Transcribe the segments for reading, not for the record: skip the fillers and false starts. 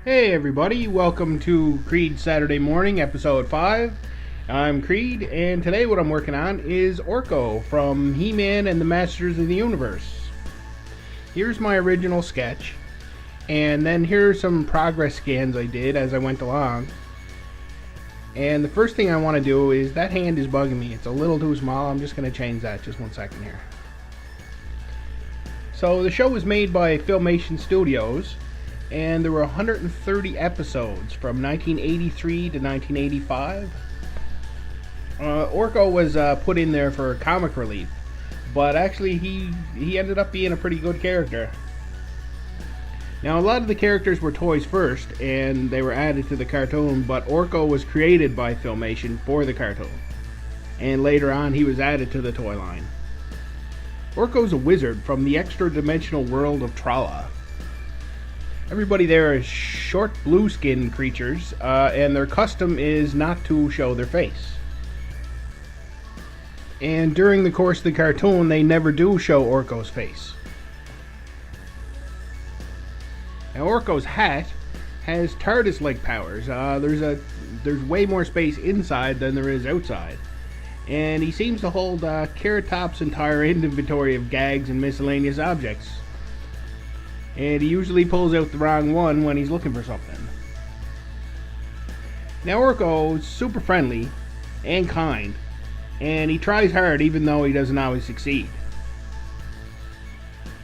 Hey everybody, welcome to Creed Saturday Morning, episode 5. I'm Creed, and today what I'm working on is Orko from He-Man and the Masters of the Universe. Here's my original sketch, and then here are some progress scans I did as I went along. And the first thing I want to do is, that hand is bugging me. It's a little too small. I'm just going to change that. Just one second here. So the show was made by Filmation Studios, and there were 130 episodes from 1983 to 1985. Orko was put in there for comic relief, but actually he ended up being a pretty good character. Now, a lot of the characters were toys first, and they were added to the cartoon, but Orko was created by Filmation for the cartoon, and later on he was added to the toy line. Orko's a wizard from the extra-dimensional world of Trala. Everybody there is short blue-skinned creatures, and their custom is not to show their face. And during the course of the cartoon, they never do show Orko's face. Now, Orko's hat has TARDIS-like powers. There's way more space inside than there is outside. And he seems to hold Carrot Top's entire inventory of gags and miscellaneous objects. And he usually pulls out the wrong one when he's looking for something. Now, Orko is super friendly and kind, and he tries hard even though he doesn't always succeed.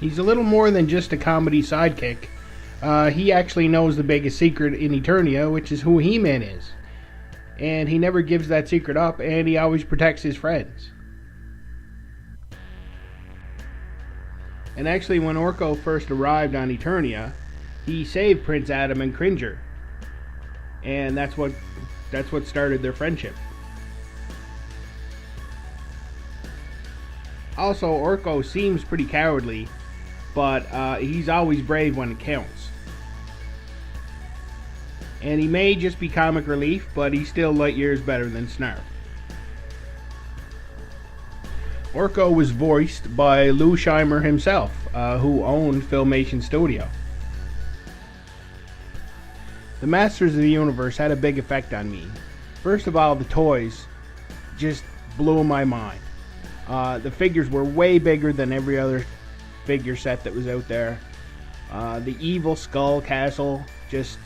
He's a little more than just a comedy sidekick. He actually knows the biggest secret in Eternia, which is who He-Man is. And he never gives that secret up, and he always protects his friends. And actually, when Orko first arrived on Eternia, he saved Prince Adam and Cringer. And that's what started their friendship. Also, Orko seems pretty cowardly, but he's always brave when it counts. And he may just be comic relief, but he's still light years better than Snarf. Orko was voiced by Lou Scheimer himself, who owned Filmation Studio. The Masters of the Universe had a big effect on me. First of all, the toys just blew my mind. The figures were way bigger than every other figure set that was out there. The evil skull castle just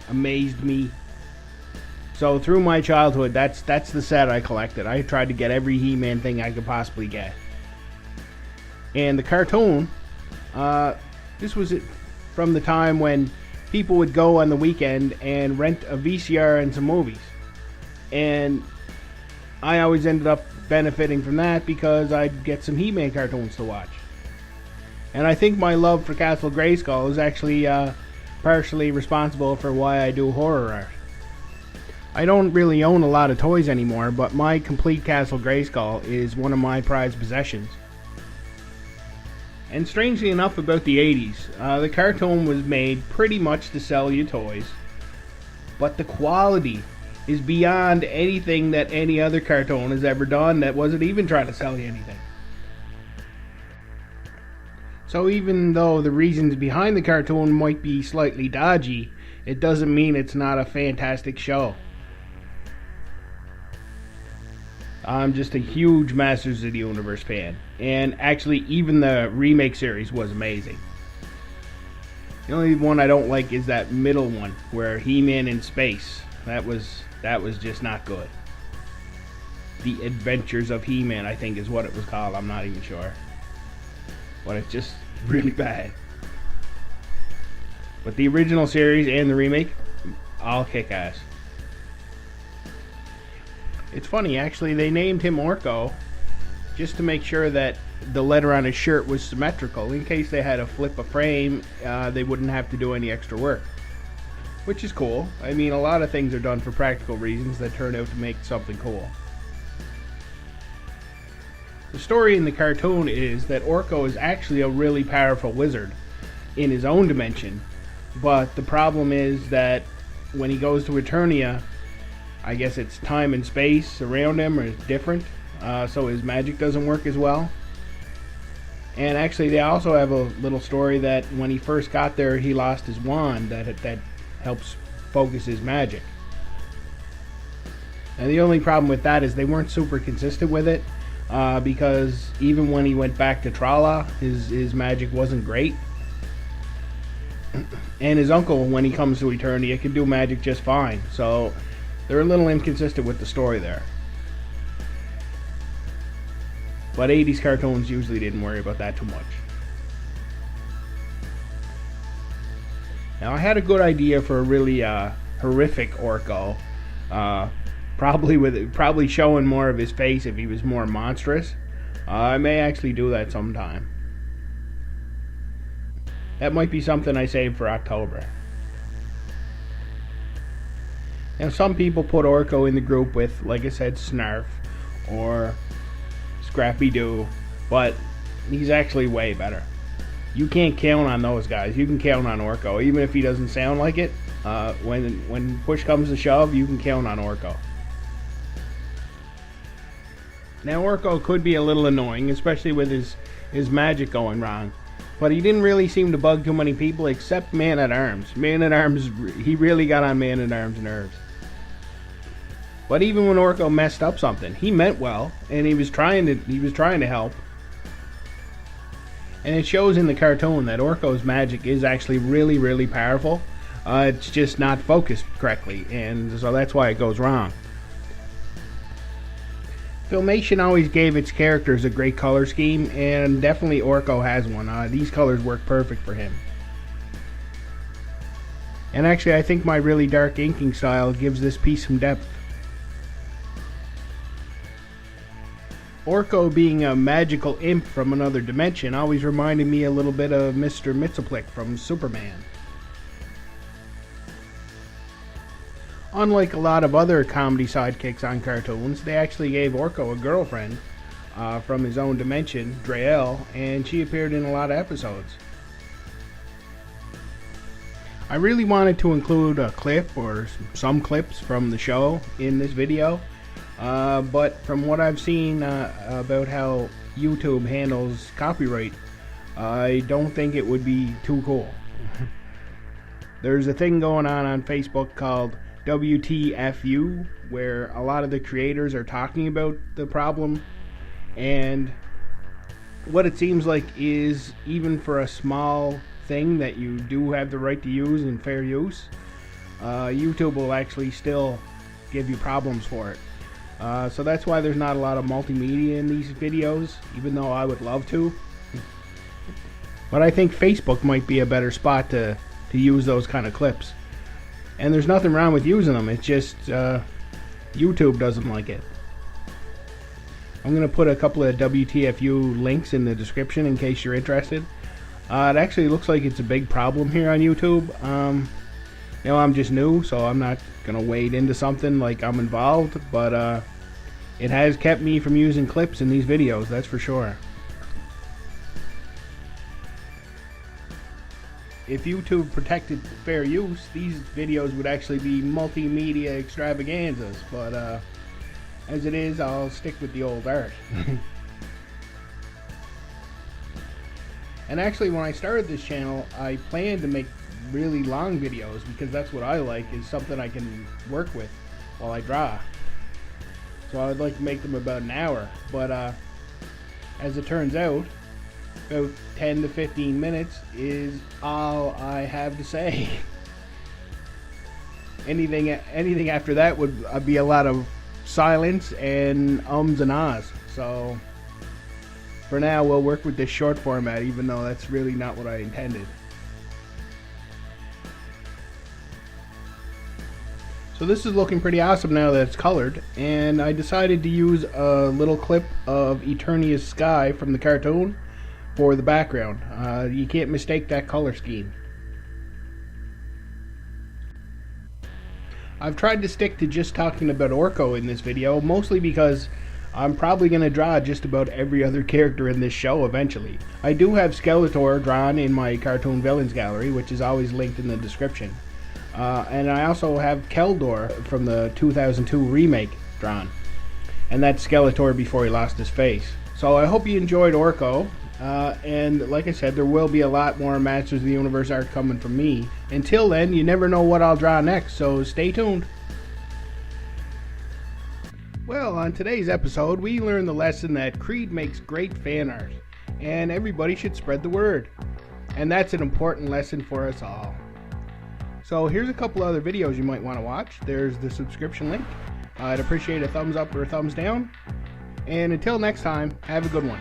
amazed me. So through my childhood, that's the set I collected. I tried to get every He-Man thing I could possibly get. And the cartoon, this was from the time when people would go on the weekend and rent a VCR and some movies. And I always ended up benefiting from that because I'd get some He-Man cartoons to watch. And I think my love for Castle Grayskull is actually partially responsible for why I do horror art. I don't really own a lot of toys anymore, but my complete Castle Grayskull is one of my prized possessions. And strangely enough, about the 80s, the cartoon was made pretty much to sell you toys, but the quality is beyond anything that any other cartoon has ever done that wasn't even trying to sell you anything. So even though the reasons behind the cartoon might be slightly dodgy, it doesn't mean it's not a fantastic show. I'm just a huge Masters of the Universe fan, and actually even the remake series was amazing. The only one I don't like is that middle one, where He-Man in space. That was just not good. The Adventures of He-Man, I think is what it was called, I'm not even sure. But it's just really bad. But the original series and the remake, all kick ass. It's funny, actually, they named him Orko just to make sure that the letter on his shirt was symmetrical. In case they had to flip a frame, they wouldn't have to do any extra work. Which is cool. I mean, a lot of things are done for practical reasons that turn out to make something cool. The story in the cartoon is that Orko is actually a really powerful wizard in his own dimension, but the problem is that when he goes to Eternia, I guess it's time and space around him is different, so his magic doesn't work as well. And actually, they also have a little story that when he first got there, he lost his wand that helps focus his magic. And the only problem with that is they weren't super consistent with it, because even when he went back to Trala, his magic wasn't great. And his uncle, when he comes to Eternia, can do magic just fine. So they're a little inconsistent with the story there. But 80s cartoons usually didn't worry about that too much. Now I had a good idea for a really horrific Orko. Probably showing more of his face if he was more monstrous. I may actually do that sometime. That might be something I save for October. Now some people put Orko in the group with, like I said, Snarf or Scrappy-Doo, but he's actually way better. You can't count on those guys. You can count on Orko, even if he doesn't sound like it. When push comes to shove, you can count on Orko. Now Orko could be a little annoying, especially with his magic going wrong, but he didn't really seem to bug too many people except Man-at-Arms. Man-at-Arms, he really got on Man-at-Arms' nerves. But even when Orko messed up something, he meant well, and he was trying to help. And it shows in the cartoon that Orko's magic is actually really, really powerful. It's just not focused correctly, and so that's why it goes wrong. Filmation always gave its characters a great color scheme, and definitely Orko has one. These colors work perfect for him. And actually, I think my really dark inking style gives this piece some depth. Orko, being a magical imp from another dimension, always reminded me a little bit of Mr. Mxyzptlk from Superman. Unlike a lot of other comedy sidekicks on cartoons, they actually gave Orko a girlfriend from his own dimension, Drael, and she appeared in a lot of episodes. I really wanted to include a clip or some clips from the show in this video, but from what I've seen about how YouTube handles copyright, I don't think it would be too cool. There's a thing going on Facebook called WTFU, where a lot of the creators are talking about the problem, and what it seems like is, even for a small thing that you do have the right to use in fair use, YouTube will actually still give you problems for it. So that's why there's not a lot of multimedia in these videos, even though I would love to. But I think Facebook might be a better spot to use those kind of clips. And there's nothing wrong with using them, it's just YouTube doesn't like it. I'm going to put a couple of WTFU links in the description in case you're interested. It actually looks like it's a big problem here on YouTube. You know, I'm just new, so I'm not going to wade into something like I'm involved, but it has kept me from using clips in these videos, that's for sure. If YouTube protected fair use, these videos would actually be multimedia extravaganzas, but as it is, I'll stick with the old art. And actually, when I started this channel, I planned to make really long videos, because that's what I like, is something I can work with while I draw. So I would like to make them about an hour, but as it turns out, about 10 to 15 minutes is all I have to say. Anything after that would be a lot of silence and ums and ahs. So for now, we'll work with this short format, even though that's really not what I intended. So this is looking pretty awesome now that it's colored, and I decided to use a little clip of Eternia's sky from the cartoon for the background. You can't mistake that color scheme. I've tried to stick to just talking about Orko in this video, mostly because I'm probably going to draw just about every other character in this show eventually. I do have Skeletor drawn in my cartoon villains gallery, which is always linked in the description. And I also have Keldor from the 2002 remake drawn. And that's Skeletor before he lost his face. So I hope you enjoyed Orko, And like I said, there will be a lot more Masters of the Universe art coming from me. Until then, you never know what I'll draw next, so stay tuned. Well, on today's episode, we learned the lesson that Creed makes great fan art, and everybody should spread the word. And that's an important lesson for us all. So here's a couple other videos you might want to watch. There's the subscription link. I'd appreciate a thumbs up or a thumbs down. And until next time, have a good one.